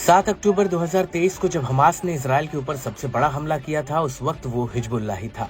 7 अक्टूबर 2023 को जब हमास ने इजराइल के ऊपर सबसे बड़ा हमला किया था, उस वक्त वो हिजबुल्लाह ही था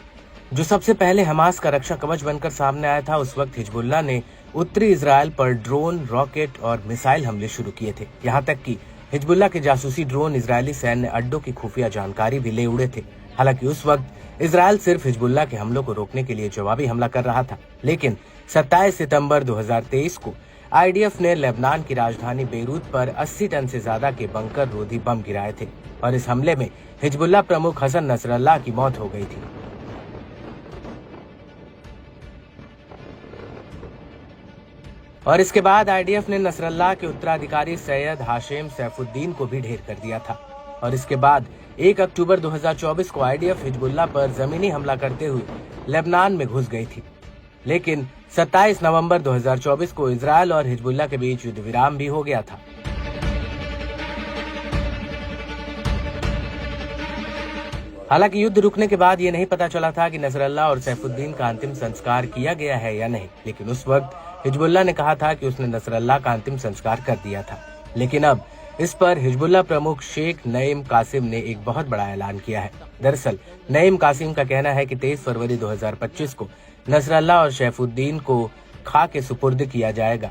जो सबसे पहले हमास का रक्षा कवच बनकर सामने आया था। उस वक्त हिजबुल्लाह ने उत्तरी इजराइल पर ड्रोन, रॉकेट और मिसाइल हमले शुरू किए थे। यहाँ तक कि हिजबुल्लाह के जासूसी ड्रोन इजरायली सैन्य अड्डों की खुफिया जानकारी भी ले उड़े थे। हालांकि उस वक्त इजराइल सिर्फ हिजबुल्लाह के हमलों को रोकने के लिए जवाबी हमला कर रहा था, लेकिन 27 सितंबर 2023 को आईडीएफ ने लेबनान की राजधानी बेरूत पर 80 टन से ज्यादा के बंकर रोधी बम गिराए थे और इस हमले में हिजबुल्लाह प्रमुख हसन नसरल्लाह की मौत हो गई थी। और इसके बाद आईडीएफ ने नसरल्लाह के उत्तराधिकारी सैयद हाशेम सैफुद्दीन को भी ढेर कर दिया था। और इसके बाद 1 अक्टूबर 2024 को आईडीएफ हिजबुल्लाह पर जमीनी हमला करते हुए लेबनान में घुस गई थी, लेकिन 27 नवंबर 2024 को इजरायल और हिजबुल्लाह के बीच युद्ध विराम भी हो गया था। हालांकि युद्ध रुकने के बाद ये नहीं पता चला था कि नसरल्लाह और सैफुद्दीन का अंतिम संस्कार किया गया है या नहीं, लेकिन उस वक्त हिजबुल्लाह ने कहा था कि उसने नसरल्लाह का अंतिम संस्कार कर दिया था। लेकिन अब इस पर हिजबुल्लाह प्रमुख शेख नईम कासिम ने एक बहुत बड़ा ऐलान किया है। दरअसल नईम कासिम का कहना है कि 23 फरवरी 2025 को नसरल्लाह और सैफुद्दीन को खा के सुपुर्द किया जाएगा।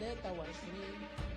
23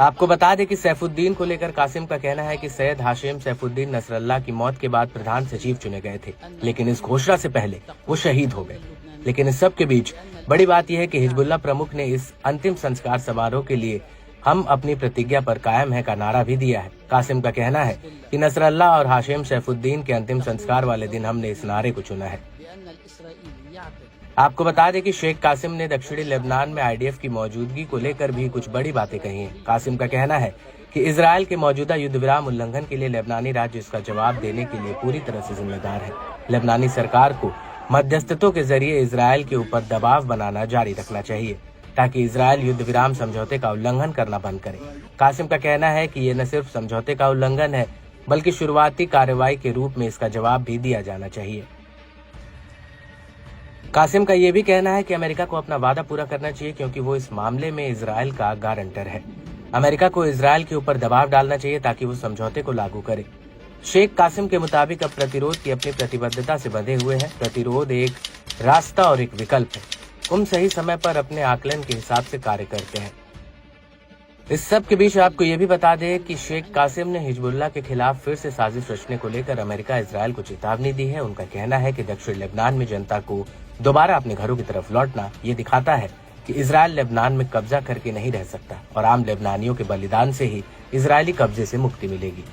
आपको बता दें कि सैफुद्दीन को लेकर कासिम का कहना है कि सैयद हाशिम सैफुद्दीन नसरल्लाह की मौत के बाद प्रधान सचिव चुने गए थे, लेकिन इस घोषणा से पहले वो शहीद हो गए। लेकिन इस सब के बीच बड़ी बात यह है कि हिजबुल्लाह प्रमुख ने इस अंतिम संस्कार समारोह के लिए हम अपनी प्रतिज्ञा पर कायम है का नारा भी दिया है। कासिम का कहना है कि नसरल्लाह और हाशिम सैफुद्दीन के अंतिम संस्कार वाले दिन हमने इस नारे को चुना है। आपको बता दें कि शेख कासिम ने दक्षिणी लेबनान में आईडीएफ की मौजूदगी को लेकर भी कुछ बड़ी बातें कही हैं। कासिम का कहना है कि इजराइल के मौजूदा युद्ध विराम उल्लंघन के लिए लेबनानी राज्य इसका जवाब देने के लिए पूरी तरह से जिम्मेदार है। लेबनानी सरकार को मध्यस्थतों के जरिए इजराइल के ऊपर दबाव बनाना जारी रखना चाहिए ताकि इजराइल युद्ध विराम समझौते का उल्लंघन करना बंद करे। कासिम का कहना है कि ये न सिर्फ समझौते का उल्लंघन है, बल्कि शुरुआती कार्रवाई के रूप में इसका जवाब भी दिया जाना चाहिए। कासिम का ये भी कहना है कि अमेरिका को अपना वादा पूरा करना चाहिए, क्योंकि वो इस मामले में इजराइल का गारंटर है। अमेरिका को इजराइल के ऊपर दबाव डालना चाहिए ताकि वो समझौते को लागू करे। शेख कासिम के मुताबिक अब प्रतिरोध की अपनी प्रतिबद्धता से बंधे हुए हैं। प्रतिरोध एक रास्ता और एक विकल्प है। हम सही समय पर अपने आकलन के हिसाब से कार्य करते हैं। इस सब के बीच आपको ये भी बता दें कि शेख कासिम ने हिजबुल्लाह के खिलाफ फिर से साजिश रचने को लेकर अमेरिका इजराइल को चेतावनी दी है। उनका कहना है कि दक्षिण लेबनान में जनता को दोबारा अपने घरों की तरफ लौटना ये दिखाता है कि इजराइल लेबनान में कब्जा करके नहीं रह सकता और आम लेबनानियों के बलिदान से ही इजरायली कब्जे से मुक्ति मिलेगी।